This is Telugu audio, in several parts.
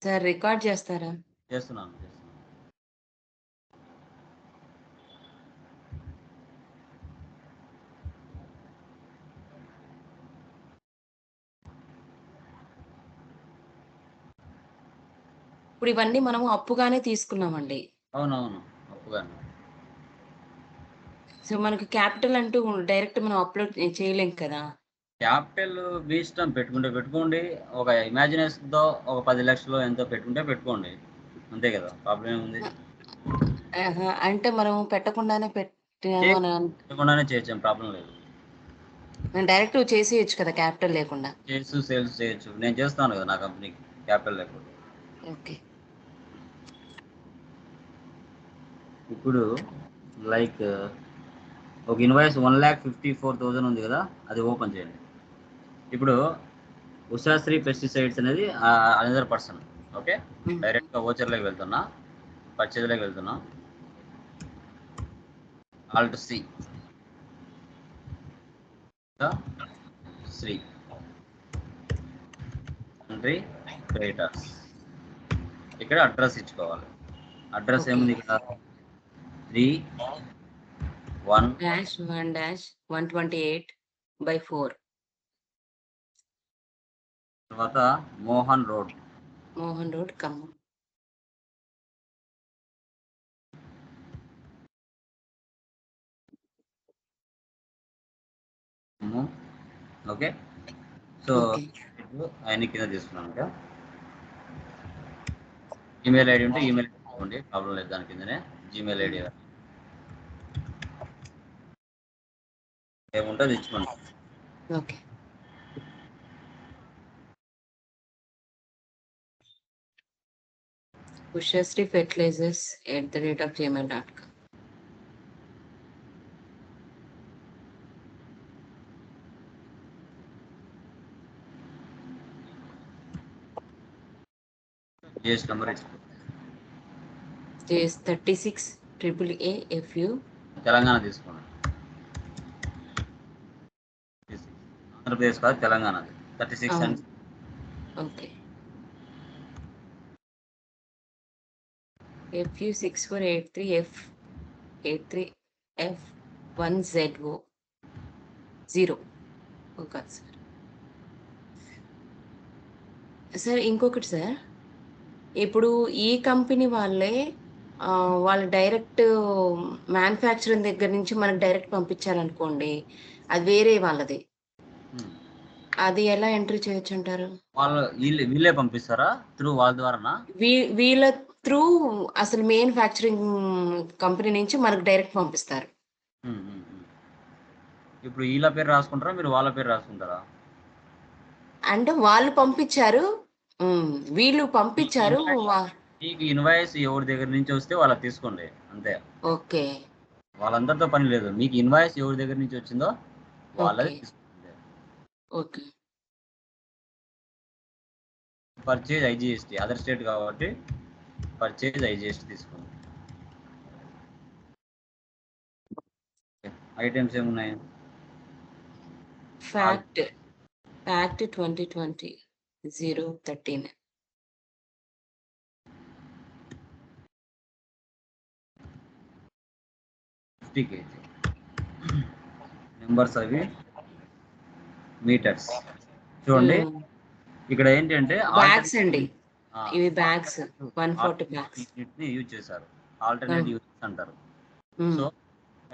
సార్ రికార్డ్ చేస్తారా? చేస్తున్నాను. ఇప్పుడు ఇవన్నీ మనము అప్పుగానే తీసుకున్నామండి. అవునవును. అప్పుగానే. సో, మనకు క్యాపిటల్ అంటూ డైరెక్ట్ మనం అప్‌లోడ్ చేయలేం కదా! క్యాపిటల్ మీ ఇష్టం పెట్టుకుంటే పెట్టుకోండి. ఒక ఇమాజినేషన్‌తో ఒక 10 లక్షలు ఎంతో పెట్టుకుంటే పెట్టుకోండి. అంతే కదా! ప్రాబ్లమ్ ఏముంది? ఆహా! అంటే మనం పెట్టకుండానే పెట్టాము అని పెట్టకుండానే చేయొచ్చు. ప్రాబ్లమ్ లేదు. డైరెక్ట్ చేసేయొచ్చు కదా! క్యాపిటల్ లేకుండా. సేల్స్ చేయొచ్చు. నేను చేస్తాను కదా నా కంపెనీకి క్యాపిటల్ లేకుండా. ఓకే. ఇప్పుడు లైక్ ఒక ఇన్వాయిస్ 1,54,000 ఉంది కదా, అది ఓపెన్ చేయండి. ఇప్పుడు ఉషాశ్రీ పెస్టిసైడ్స్ అనేది అనదర్ పర్సన్. ఓకే, డైరెక్ట్గా ఓచర్లోకి వెళ్తున్నా, పర్చేజ్లోకి వెళ్తున్నా, alt C Sri country creators. ఇక్కడ అడ్రస్ ఇచ్చుకోవాలి. అడ్రస్ ఏముంది ఇక్కడ 3-1-128/4 తర్వాత Mohan road Khammam. Okay. So ఆయన కింద తీసుకున్నాను. ఈమెయిల్ ఐడి ఉంటే ఈమెయిల్ తీసుకోండి, ప్రాబ్లం లేదు. దాని కిందనే జీమెయిల్ ఐడి ఏముంటుంది ఇచ్చుకోండి. Okay. Ushasri fertilisers @gmail.com. GST number ఇచ్చుకోండి. 36AAAFU తెలంగాణ తీసుకోండి. ఆంధ్రప్రదేశ్ కాదు, Telangana. 36 and okay. FU6483F1ZO 0. Okay sir. Sir ఇంకొకటి సార్, ఇప్పుడు ఈ కంపెనీ వాళ్ళే వాళ్ళు డైరెక్ట్ మ్యానుఫ్యాక్చరింగ్ దగ్గర నుంచి మనకు డైరెక్ట్ పంపించారనుకోండి, అది వేరే వాళ్ళది. అది ఎలా ఎంట్రీ చేయొచ్చు అంటారు? వీళ్ళే పంపిస్తారా త్రూ వాళ్ళ ద్వారానా? వీళ్ళ త్రూ అసలు మ్యానుఫ్యాక్చరింగ్ కంపెనీ నుంచి మనకు డైరెక్ట్ పంపిస్తారు. ఇప్పుడు వీళ్ళ పేరు రాసుకుంటారా, మీరు వాళ్ళ పేరు రాసుకుంటారా? అంటే వాళ్ళు పంపించారు, వీళ్ళు పంపించారు. మీకు ఇన్వాయిస్ ఎవరి దగ్గర నుంచి వస్తే వాళ్ళకి తీసుకోండి, అంతే. ఓకే. వాళ్ళందరితో పని లేదు. మీకు ఇన్వాయిస్ ఎవరి దగ్గర నుంచి వచ్చిందో వాళ్ళది తీసుకోండి. Okay. Purchase IGST other state కాబట్టి పర్చేజ్ ఐజిఎస్టీ తీసుకోండి. ఐటమ్స్ ఏమున్నాయి? Fact 2020 013 50 kg. నెంబర్స్ అవి మీటర్స్ చూడండి. ఇక్కడ ఏంటంటే బ్యాగ్స్ అండి, ఇవి బ్యాగ్స్ 140 బ్యాగ్స్ ని యూజ్ చేశారు, ఆల్టర్నేట్ యూనిట్స్ అంటారు. సో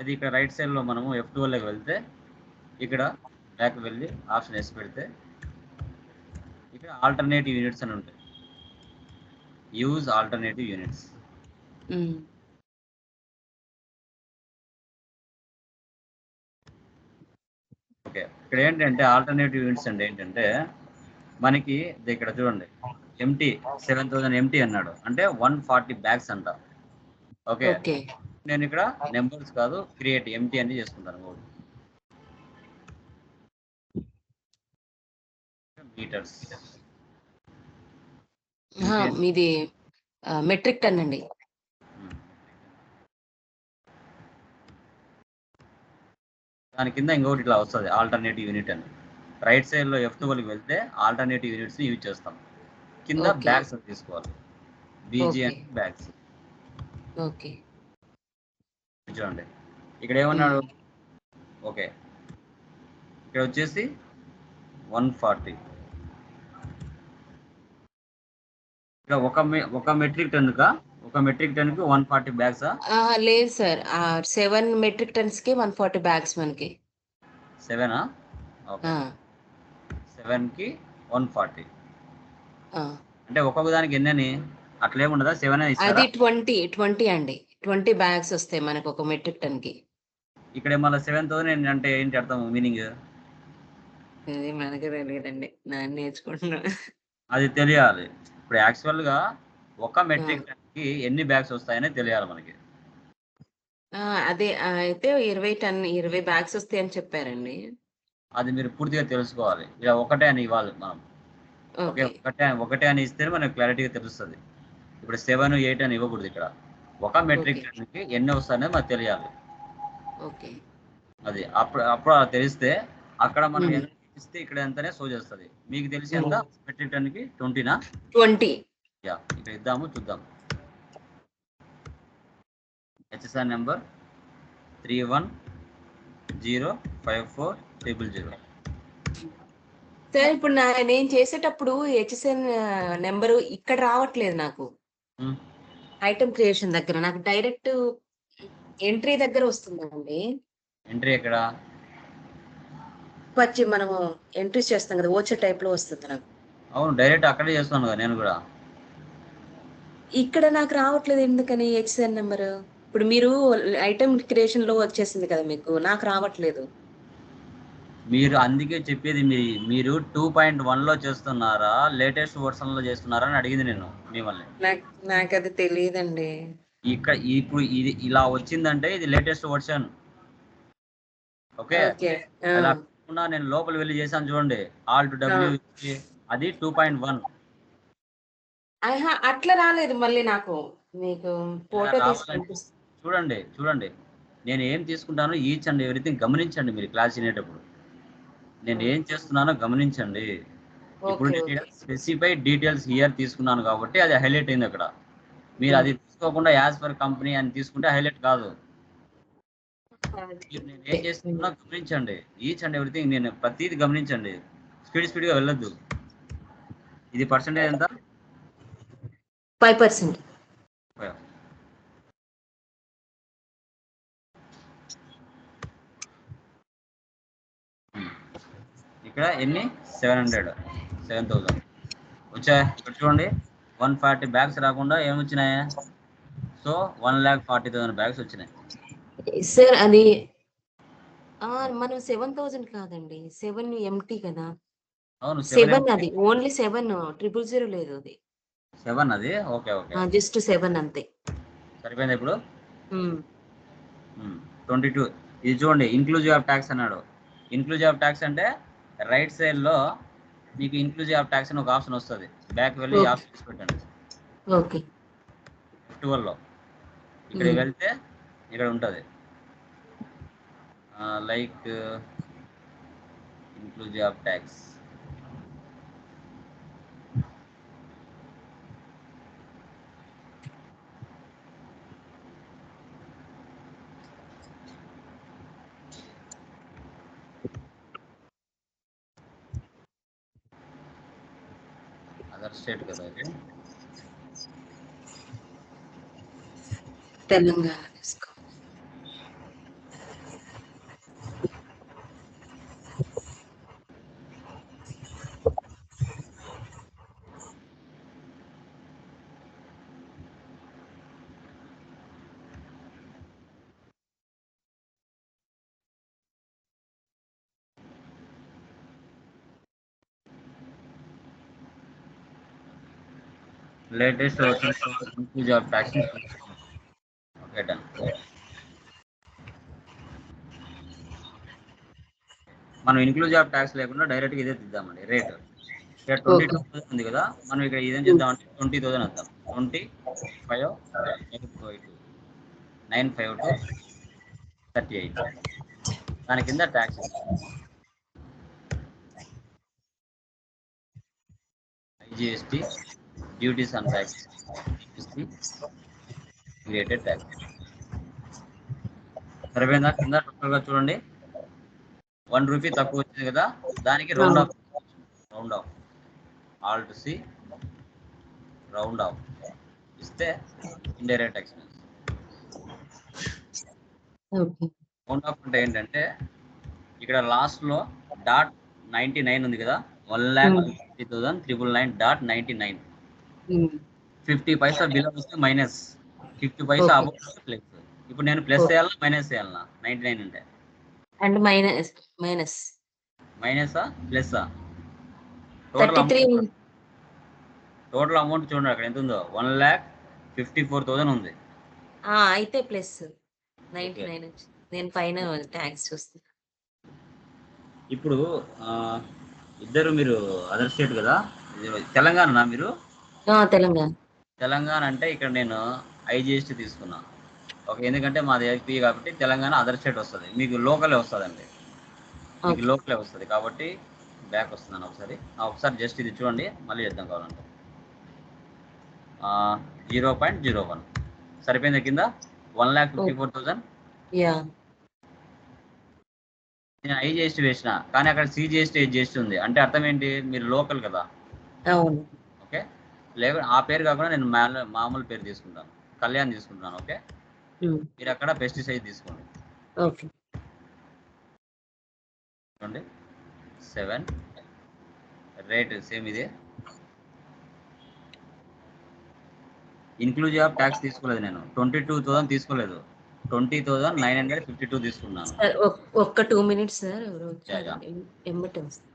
అది ఇక్కడ రైట్ సైడ్ లో మనము F12లోకి వెళ్తే, ఇక్కడ బ్యాక్ వెళ్ళి ఆప్షన్ ఎస్ పెడితే ఇక్కడ ఆల్టర్నేటివ్ యూనిట్స్ అని ఉంటాయి. Use alternative units. ఓకే, ఇక్కడ ఏంటంటే ఆల్టర్నేటివ్ యూనిట్స్ అంటే ఏంటంటే మనకి ఇక్కడ చూడండి, ఎంటీ 7000 ఎంటీ అన్నాడు అంటే 140 బ్యాగ్స్ అంట. ఓకే, నేను ఇక్కడ నెంబర్స్ కాదు క్రియేట్ ఎంటీ అని చేసుకుంటాను. మీటర్స్ మీది మెట్రిక్ టన్ అండి. దాని కింద ఇంకొకటి ఇట్లా వస్తుంది ఆల్టర్నేటివ్ యూనిట్ అని. రైట్ సైడ్ లో F12కి వెళ్తే ఆల్టర్నేటివ్ యూనిట్స్ ని యూజ్ చేస్తాం. కింద ఓకే. బ్యాగ్స్ అని తీసుకోవాలి. బీజీ ఓకే. అంటే బ్యాగ్స్. ఓకే. చూడండి ఇక్కడ ఏమన్నాడు, ఓకే ఇక్కడ వచ్చేసి 140. ఇక్కడ ఒక మెట్రిక్ టన్నుకా, ఒక మెట్రిక్ టన్నుకి 140 బ్యాగ్సా? లేదు సార్. 7 మెట్రిక్ టన్స్‌కి 140 బ్యాగ్స్ మనకి. 7ఆ? ఓకే. ఆ! 7కి 140 ఆ! అంటే ఒక్కొక్క దానికి ఎన్నని అట్లేముండదా? 7 ఇస్తారా? అది 20 అండి. 20 బ్యాగ్స్ వస్తాయి మనకు ఒక మెట్రిక్ టన్‌కి. ఇక్కడ మళ్ళీ 7,000 అంటే ఏంటి అర్థం, మీనింగ్? అది మనకే తెలీదండి. నేను నేర్చుకుంటున్నా. అది తెలియాలి. ఇప్పుడు యాక్చువల్గా ఒక ఆ! మెట్రిక్ టన్కి ఎన్ని బ్యాగ్స్ వస్తాయని తెలియాలి మనకి. అదే అయితే 20 బ్యాగ్స్ వస్తాయని చెప్పారండి. అది మీరు పూర్తిగా తెలుసుకోవాలి. ఇలా ఒకటే అని ఇవ్వాలి మనం. ఓకే. ఓకే. ఒకటే అని ఇస్తేనే మనకు క్లారిటీగా తెలుస్తుంది. ఇప్పుడు 7, 8 అని ఇవ్వకూడదు ఇక్కడ. ఒక ఓకే. మెట్రిక్ టన్‌కి ఎన్ని వస్తాయనేది మనకు తెలియాలి. ఓకే. అది అప్పుడు అలా తెలిస్తే అక్కడ మనం హ్మ్. ఎంత ఇస్తే ఇక్కడ ఎంతనే షో చేస్తది. మీకు తెలిసి ఎంత? హ్మ్. మెట్రిక్ టన్‌కి 20నా? 20. యాహ్! ఇక్కడ ఇద్దాము చూద్దాం. HSR number 31054000. సార్ ఇప్పుడు నేను చేసేటప్పుడు హెచ్ఎస్ఎన్ నంబరు ఇక్కడ రావట్లేదు నాకు. హ్మ్. ఐటెమ్ క్రియేషన్ దగ్గర. నాకు డైరెక్ట్ ఎంట్రీ దగ్గర వస్తుందండి. ఎంట్రీ ఎక్కడ? మనము ఎంట్రీస్ చేస్తాం కదా! వోచర్ టైప్‌లో వస్తుంది నాకు. అవును. డైరెక్ట్ అక్కడే చేస్తున్నాను కదా నేను గూడా. ఇక్కడ నాకు రావట్లేదు ఎందుకని హెచ్ఎస్ఎన్ నంబరు? ఇప్పుడు మీరు ఐటెమ్ క్రియేషన్‌లో వచ్చేసింది కదా మీకు. నాకు రావట్లేదు. మీరు అందుకే చెప్పేది మీరు 2.1లో చేస్తున్నారా? లేటెస్ట్ వెర్షన్‌లో చేస్తున్నారా అని అడిగింది నేను మిమ్మల్ని. నాకది తెలీదండి. ఇప్పుడు ఇది ఇలా వచ్చిందంటే ఇది లేటెస్ట్ వెర్షన్. ఓకే. ఓకే. ఆ! అలా కాకుండా నేను లోపలికి వెళ్లి చేశాను చూడండి. ఆల్ట్ ఆ! డబ్ల్యూ ఇచ్చి అది 2.1. అహా! అట్లా రాలేదు మళ్ళీ నాకు. మీకు ఇలా ఫోటో తీసి రావాలంటే పంపిస్తా. చూడండి. నేను ఏం తీసుకుంటానో ఈచ్ అండ్ ఎవ్రీథింగ్ గమనించండి మీరు క్లాస్ వినేటప్పుడు. నేను హ్మ్. ఏం చేస్తున్నానో గమనించండి. ఇప్పుడు ఓకే. నేను ఈడ ఓకే. స్పెసిఫైడ్ డీటెయిల్స్ హియర్ తీసుకున్నాను కాబట్టి అది హైలైట్ అయింది అక్కడ. మీరు హ్మ్. అది తీసుకోకుండా యాస్ పర్ కంపెనీ అని తీసుకుంటే హైలైట్ కాదు. అది. నేను ఏం అదే. చేస్తున్నానో గమనించండి. ఈచ్ అండ్ ఎవ్రీథింగ్ నేను ప్రతీది గమనించండి. స్పీడ్‌గా వెళ్ళొద్దు. ఇది పర్సెంటేజ్ ఎంత? 5%. ఇక్కడ ఎన్ని? 700. 7,000 వచ్చాయి. ఇక్కడ చూడండి 140 బ్యాగ్స్ రాకుండా ఏమొచ్చినాయి? సో 1,40,000 బ్యాగ్స్ వచ్చినాయి. సార్ అది మనం 7,000 కాదండి. 7 ఎంప్టీ కదా! అవును 7 7 అది. ఓన్లీ 7 000 లేదు అది. 7 అది. ఓకే. జస్ట్ 7 అంతే. సరిపోయిందా ఇప్పుడు? హ్మ్. 22 ఇది చూడండి ఇన్క్లూజివ్ ఆఫ్ ట్యాక్స్ అన్నాడు. ఇన్క్లూజివ్ ఆఫ్ ట్యాక్స్ అంటే రైట్ సైడ్‌లో మీకు ఇన్క్లూజివ్ ఆఫ్ ట్యాక్స్ అని ఒక ఆప్షన్ వస్తది. బ్యాక్ వెళ్ళి ఈ ఓకే. ఆప్షన్ తీసి పెట్టండి. ఓకే. 12లో ఇక్కడికి హ్మ్. వెళ్తే ఇక్కడ ఉంటది. Like inclusive of tax. Other state కదా ఇది. తెలంగాణ తీసుకో. Latest version inclusive of tax. Okay done. మనం ఇన్క్లూజివ్ ఆఫ్ ట్యాక్స్ లేకుండా డైరెక్ట్‌గా ఇదే తీద్దామండి రేట్. ఇక్కడ ఓకే. 22,000 ఉంది కదా! మనం ఇక్కడ ఇదేం చేద్దామంటే 20,000 వేద్దాం. 25 952 38 దాని కింద tax GST duties and tax created tax. సరిపోయిందా? కింద టోటల్గా చూడండి 1 రూపీ తక్కువ వచ్చింది కదా, దానికి round off alt C round off ఇస్తే ఇండైరెక్ట్ ఎక్స్పెన్స్. రౌండ్ ఆఫ్ అంటే ఏంటంటే ఇక్కడ లాస్ట్ లో .99 ఉంది కదా, 1,50,999. 50 పైసా బిలో వస్తే మైనస్, 50 పైసా అబౌవ్ ప్లస్. ఇప్పుడు నేను ప్లస్ చేయాలా మైనస్ చేయాలా? 99 అంటే అండ్ మైనసా ప్లస్సా? టోటల్ అమౌంట్ చూడండి అక్కడ ఎంత ఉందో, 1,54,000 ఉంది. అయితే ప్లస్ 99 నేను పైన ట్యాక్స్ చూస్తాను. ఇప్పుడు ఇద్దరు మీరు అదర్ స్టేట్ కదా, తెలంగాణ మీరు? తెలంగాణ అంటే ఇక్కడ నేను ఐజిఎస్టీ తీసుకున్నా. ఓకే, ఎందుకంటే మాది ఏపీ కాబట్టి తెలంగాణ అదర్ స్టేట్ వస్తుంది, మీకు లోకలే వస్తుందండి, మీకు లోకలే వస్తుంది కాబట్టి బ్యాక్ వస్తుందని ఒకసారి జస్ట్ ఇది చూడండి, మళ్ళీ చేద్దాం కావాలంటే. 0.01 సరిపోయింది. కింద 1,54,000 నేను ఐజిఎస్టీ వేసిన, కానీ అక్కడ సిజిఎస్టీ హెచ్జిఎస్టీ ఉంది. అంటే అర్థం ఏంటి, మీరు లోకల్ కదా. ఓకే, లేకపోతే ఆ పేరు కాకుండా నేను మామూలు పేరు తీసుకుంటాను, కళ్యాణ్ తీసుకుంటున్నాను. ఓకే, మీరు అక్కడ పెస్టిసైడ్ తీసుకోండి. చూడండి 7 రేట్ సేమ్ ఇదే. ఇన్క్లూజివ్ ఆఫ్ ట్యాక్స్ తీసుకోలేదు నేను, 22,000 తీసుకోలేదు, 20,952 తీసుకున్నాను. ఒక్క 2 minutes సార్, ఎమ్మటే వస్తుంది.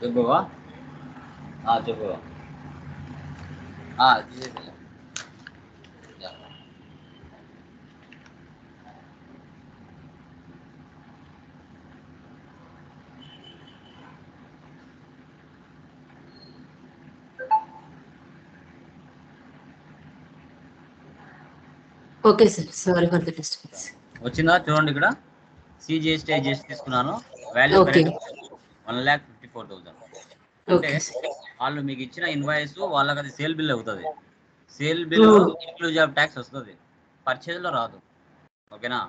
చెప్పవా? చెప్పవా? Okay sir, sorry for the disturbance. వచ్చిందా? చూడండి ఇక్కడ సిజిఎస్టీ తీసుకున్నాను, వాల్యూ 1,54,000. అంటే వాళ్ళు మీకు ఇచ్చిన ఇన్వాయిస్ వాళ్ళకి అది సేల్ బిల్ అవుతుంది. Sale bill inclusive of tax వస్తుంది, పర్చేజ్ లో రాదు. ఓకేనా?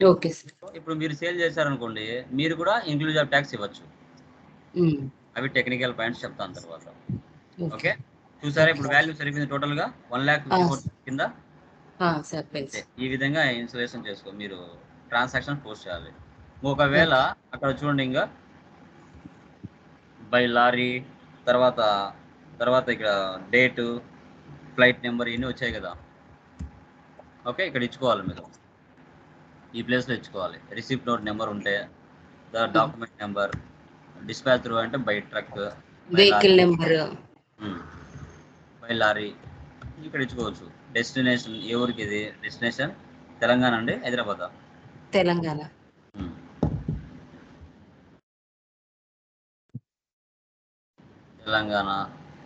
Okay sir. ఇప్పుడు మీరు సేల్ చేశారనుకోండి, మీరు కూడా ఇంక్లూజివ్ ట్యాక్స్ ఇవ్వచ్చు. అవి టెక్నికల్ పాయింట్స్ చెప్తాను తర్వాత. ఓకే, చూసారా ఇప్పుడు వాల్యూ సరిపోయింది టోటల్గా 1,54,000 కింద. సరిపోయింది. ఈ విధంగా ఇన్స్టలేషన్ చేసుకో, మీరు ట్రాన్సాక్షన్ పోస్ట్ చేయాలి. ఒకవేళ అక్కడ చూడండి ఇంకా బై లారీ తర్వాత ఇక్కడ డేటు, ఫ్లైట్ నెంబర్ ఇవన్నీ వచ్చాయి కదా. ఓకే, ఇక్కడ ఇచ్చుకోవాలి మీరు, ఈ ప్లేస్లో ఇచ్చుకోవాలి. రిసిప్ట్ నోట్ నెంబర్ ఉంటే డాక్యుమెంట్ నెంబర్, డిస్పాచ్ త్రూ అంటే by truck, vehicle number, by lorry ఇక్కడ ఇచ్చుకోవచ్చు. డెస్టినేషన్ ఏ ఊరికి ఇది డెస్టినేషన్? తెలంగాణ అండి, హైదరాబాద్? తెలంగాణ. తెలంగాణ.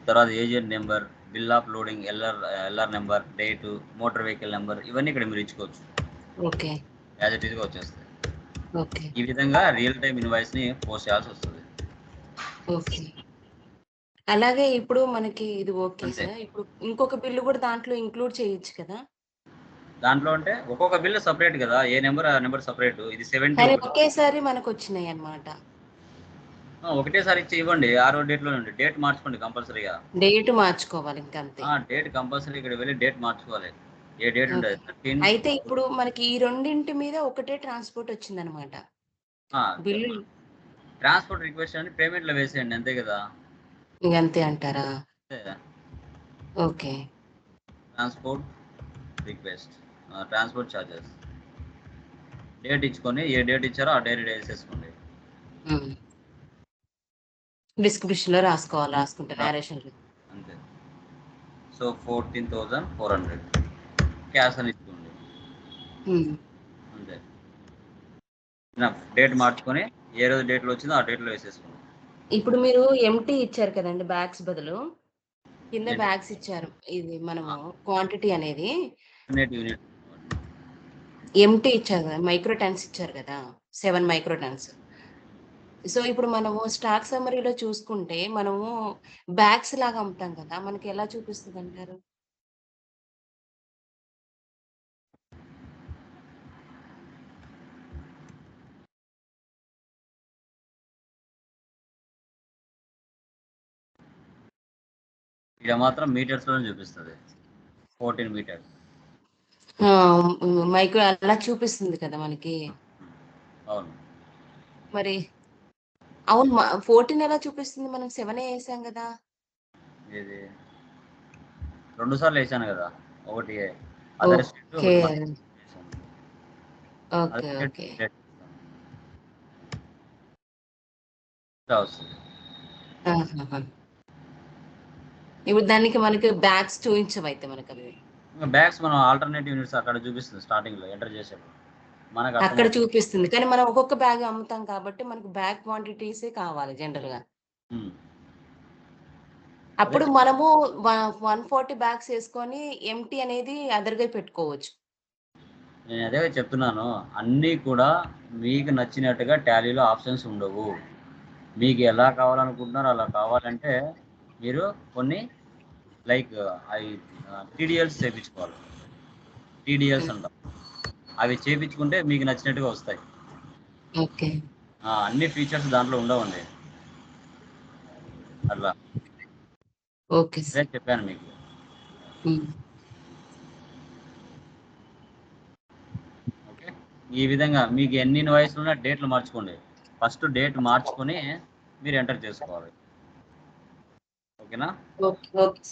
తర్వాత agent number, bill of loading, LR number, date, motor vehicle number, ఇవన్నీ ఇక్కడ మీరు ఇచ్చుకోవచ్చు. ఓకే, యాజ్ ఇట్ ఈస్గా వచ్చేస్తాయి. ఓకే, ఈ విధంగా రియల్ టైమ్ ఇన్వాయిస్ని పోస్ట్ చేయాల్సి వస్తుంది. ఓకే. అలాగే ఇప్పుడు మనకి ఇది ఓకే సార్. ఇప్పుడు ఇంకొక బిల్లు కూడా దాంట్లో ఇంక్లూడ్ చేయొచ్చు కదా? దాంట్లో అంటే ఒక్కొక్క బిల్లు సపరేట్ కదా, ఏ నెంబర్ ఆ నెంబర్ సపరేట్. ఇది 70 ఒకేసారి మనకు వచ్చినాయి అన్నమాట. ఒకటేసారి ఇచ్చి ఇవ్వండి. ఆ రోజు డేట్లో నుండి డేట్ మార్చుకోండి కంపల్సరీగా. డేట్ మార్చుకోవాలి ఇంకా అంతే. డేట్ కంపల్సరీ ఇక్కడ వెళ్ళి డేట్ మార్చుకోవాలి. ఏ డేట్ ఉండదు. అయితే ఇప్పుడు మనకి ఈ రెండింటి మీద ఒకటే ట్రాన్స్పోర్ట్ వచ్చింది అనమాట. బిల్లు ట్రాన్స్పోర్ట్ రిక్వెస్ట్ అని పేమెంట్లో వేసేయండి, అంతే కదా. అంతే అంటారా? Okay. Transport request, transport charges, date ఇచ్చుకొని ఏ డేట్ ఇచ్చారో ఆ డేట్ వేసేసుకోండి. డిస్క్రిప్షన్ లో రాసుకుంటా నేరేషన్ అంతే. సో 14,400 క్యాష్ అని ఇచ్చుకోండి, అంతే. డేట్ మార్చుకొని ఏ రోజు డేట్లో వచ్చిందో ఆ డేట్లో వేసేసుకోండి. ఇప్పుడు మీరు ఎంటీ ఇచ్చారు కదండి, బ్యాగ్స్ బదులు కింద బ్యాగ్స్ ఇచ్చారు. ఇది మనము క్వాంటిటీ అనేది ఎంటీ ఇచ్చారు కదా, మైక్రో టన్స్ ఇచ్చారు కదా, 7 మైక్రో టన్స్. సో ఇప్పుడు మనము స్టాక్ సమ్మరీలో చూసుకుంటే మనము బ్యాగ్స్ లాగా అమ్ముతాం కదా, మనకి ఎలా చూపిస్తుంది అంటారు? ఇక్కడ మాత్రం మీటర్స్ లోనే చూపిస్తుంది, 14 మీటర్స్. మైక్రో అలా చూపిస్తుంది కదా మనకి. అవును, మరి అవును 14 ఎలా చూపిస్తుంది? మనం 7 వేసాం కదా. ఇది 2 సార్లు వేసాను కదా, ఒకటి ఓకే, ఓకే, ఓకే. ఇప్పుడు దానికి మనకి బ్యాగ్స్ చూపించవు అయితే మనకి అవి. బ్యాగ్స్ మనం ఆల్టర్నేటివ్ యూనిట్స్ అక్కడ చూపిస్తుంది, స్టార్టింగ్ లో ఎంటర్ చేసేప్పుడు మనకు అక్కడ చూపిస్తుంది. కానీ మనం ఒక్కొక్క బ్యాగ్ అమ్ముతాం కాబట్టి మనకు బ్యాగ్ క్వాంటిటీసే కావాలి జనరల్ గా. అప్పుడు మనము 140 బ్యాగ్స్ వేసుకొని ఎంటీ అనేది అదర్గా పెట్టుకోవచ్చు. నేను అదే చెప్తున్నాను, అన్నీ కూడా మీకు నచ్చినట్టుగా టాలీలో ఆప్షన్స్ ఉండవు. మీకు ఎలా కావాలనుకుంటున్నారో అలా కావాలంటే మీరు కొన్ని లైక్ అవి టీడీఎల్స్ చేయించుకోవాలి. టీడీఎల్స్ అంటాం, అవి చేయించుకుంటే మీకు నచ్చినట్టుగా వస్తాయి. ఓకే, అన్ని ఫీచర్స్ దాంట్లో ఉండవండి అట్లా. ఓకే సార్, చెప్పాను మీకు. ఓకే, ఈ విధంగా మీకు ఎన్ని ఇన్వాయిస్లు ఉన్నా డేట్లు మార్చుకోండి. ఫస్ట్ డేట్ మార్చుకొని మీరు ఎంటర్ చేసుకోవాలి. ఓకేనా? Okay, okay.